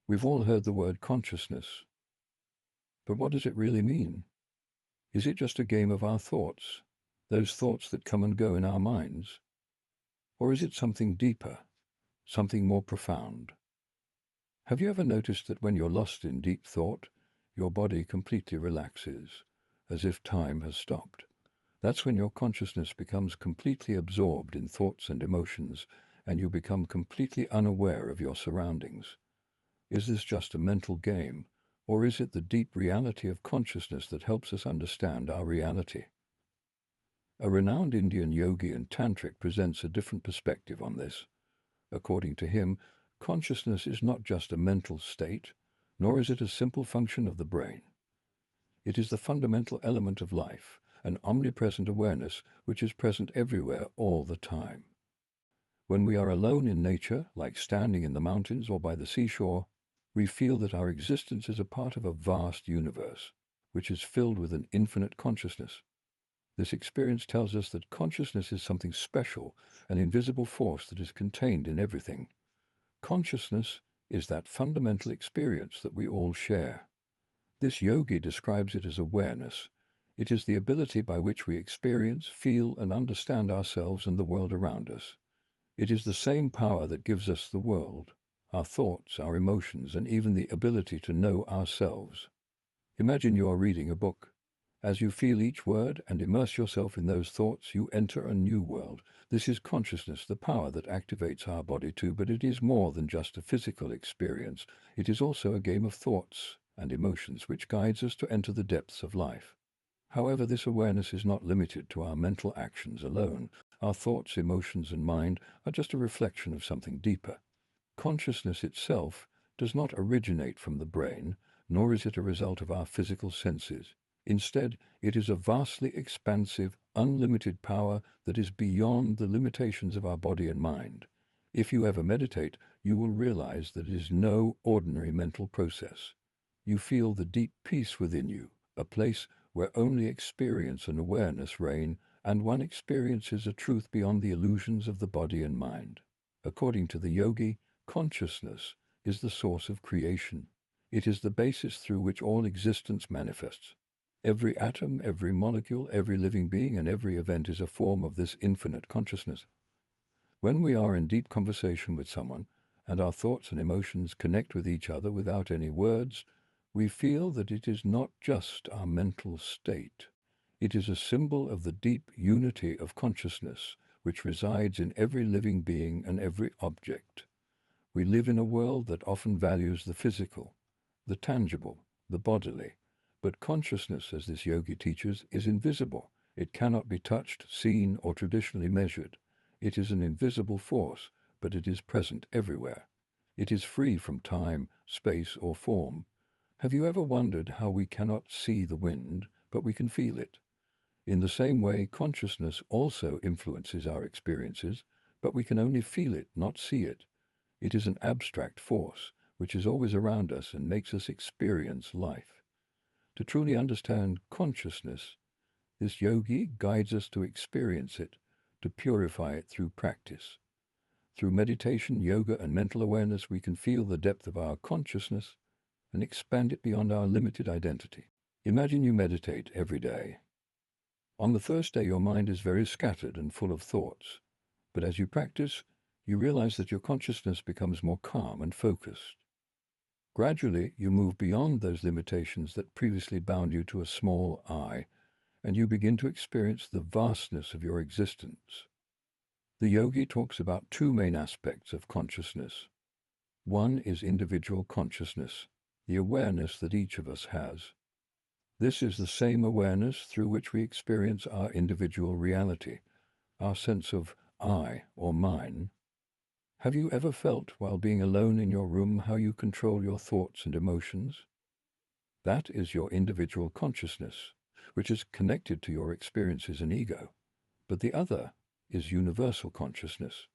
We've all heard the word consciousness, but what does it really mean? Is it just a game of our thoughts, those thoughts that come and go in our minds? Or is it something deeper, something more profound? Have you ever noticed that when you're lost in deep thought, your body completely relaxes, as if time has stopped? That's when your consciousness becomes completely absorbed in thoughts and emotions, and you become completely unaware of your surroundings. Is this just a mental game, or is it the deep reality of consciousness that helps us understand our reality? A renowned Indian yogi and tantric presents a different perspective on this. According to him, consciousness is not just a mental state, nor is it a simple function of the brain. It is the fundamental element of life, an omnipresent awareness which is present everywhere all the time. When we are alone in nature, like standing in the mountains or by the seashore, we feel that our existence is a part of a vast universe, which is filled with an infinite consciousness. This experience tells us that consciousness is something special, an invisible force that is contained in everything. Consciousness is that fundamental experience that we all share. This yogi describes it as awareness. It is the ability by which we experience, feel, and understand ourselves and the world around us. It is the same power that gives us the world, our thoughts, our emotions, and even the ability to know ourselves. Imagine you are reading a book. As you feel each word and immerse yourself in those thoughts, you enter a new world. This is consciousness, the power that activates our body too, but it is more than just a physical experience. It is also a game of thoughts and emotions which guides us to enter the depths of life. However, this awareness is not limited to our mental actions alone. Our thoughts, emotions, and mind are just a reflection of something deeper. Consciousness itself does not originate from the brain, nor is it a result of our physical senses. Instead, it is a vastly expansive, unlimited power that is beyond the limitations of our body and mind. If you ever meditate, you will realize that it is no ordinary mental process. You feel the deep peace within you, a place where only experience and awareness reign, and one experiences a truth beyond the illusions of the body and mind. According to the yogi, consciousness is the source of creation. It is the basis through which all existence manifests. Every atom, every molecule, every living being, and every event is a form of this infinite consciousness. When we are in deep conversation with someone, and our thoughts and emotions connect with each other without any words, we feel that it is not just our mental state. It is a symbol of the deep unity of consciousness which resides in every living being and every object. We live in a world that often values the physical, the tangible, the bodily. But consciousness, as this yogi teaches, is invisible. It cannot be touched, seen, or traditionally measured. It is an invisible force, but it is present everywhere. It is free from time, space, or form. Have you ever wondered how we cannot see the wind, but we can feel it? In the same way, consciousness also influences our experiences, but we can only feel it, not see it. It is an abstract force, which is always around us and makes us experience life. To truly understand consciousness, this yogi guides us to experience it, to purify it through practice. Through meditation, yoga, and mental awareness, we can feel the depth of our consciousness and expand it beyond our limited identity. Imagine you meditate every day. On the first day, your mind is very scattered and full of thoughts, but as you practice, you realize that your consciousness becomes more calm and focused. Gradually, you move beyond those limitations that previously bound you to a small I, and you begin to experience the vastness of your existence. The yogi talks about two main aspects of consciousness. One is individual consciousness, the awareness that each of us has. This is the same awareness through which we experience our individual reality, our sense of I or mine. Have you ever felt, while being alone in your room, how you control your thoughts and emotions? That is your individual consciousness, which is connected to your experiences and ego. But the other is universal consciousness,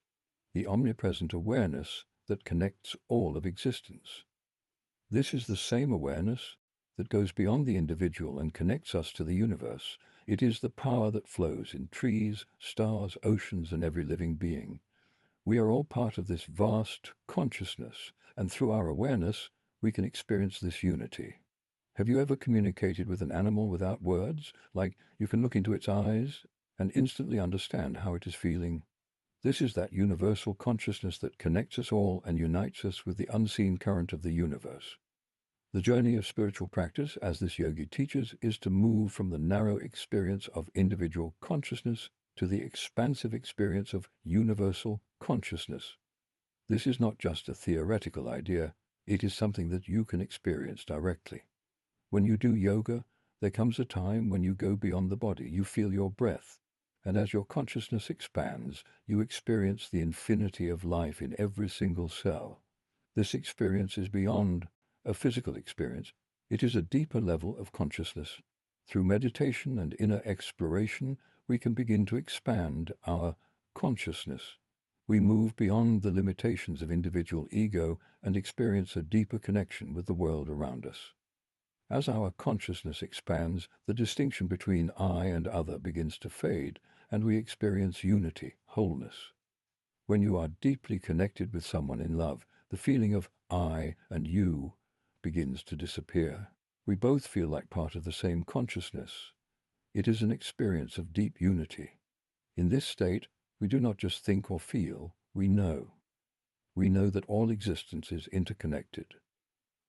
the omnipresent awareness that connects all of existence. This is the same awareness that goes beyond the individual and connects us to the universe. It is the power that flows in trees, stars, oceans, and every living being. We are all part of this vast consciousness, and through our awareness, we can experience this unity. Have you ever communicated with an animal without words? Like you can look into its eyes and instantly understand how it is feeling? This is that universal consciousness that connects us all and unites us with the unseen current of the universe. The journey of spiritual practice, as this yogi teaches, is to move from the narrow experience of individual consciousness to the expansive experience of universal consciousness. This is not just a theoretical idea, it is something that you can experience directly. When you do yoga, there comes a time when you go beyond the body, you feel your breath, and as your consciousness expands, you experience the infinity of life in every single cell. This experience is beyond a physical experience. It is a deeper level of consciousness. Through meditation and inner exploration, we can begin to expand our consciousness. We move beyond the limitations of individual ego and experience a deeper connection with the world around us. As our consciousness expands, the distinction between I and other begins to fade, and we experience unity, wholeness. When you are deeply connected with someone in love, the feeling of I and you begins to disappear. We both feel like part of the same consciousness. It is an experience of deep unity. In this state, we do not just think or feel, we know. We know that all existence is interconnected.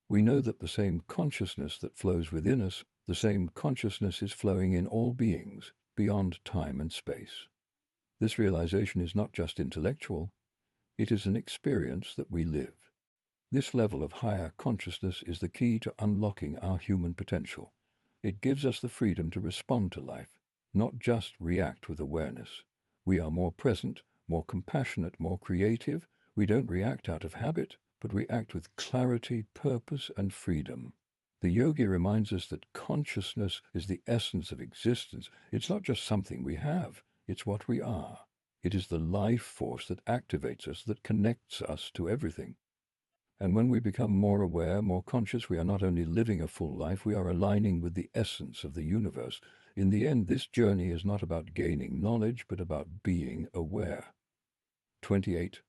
We know that the same consciousness that flows within us, the same consciousness is flowing in all beings, beyond time and space. This realization is not just intellectual, it is an experience that we live. This level of higher consciousness is the key to unlocking our human potential. It gives us the freedom to respond to life, not just react with awareness. We are more present, more compassionate, more creative. We don't react out of habit, but we act with clarity, purpose, and freedom. The yogi reminds us that consciousness is the essence of existence. It's not just something we have, it's what we are. It is the life force that activates us, that connects us to everything. And when we become more aware, more conscious, we are not only living a full life, we are aligning with the essence of the universe. In the end, this journey is not about gaining knowledge, but about being aware. 28.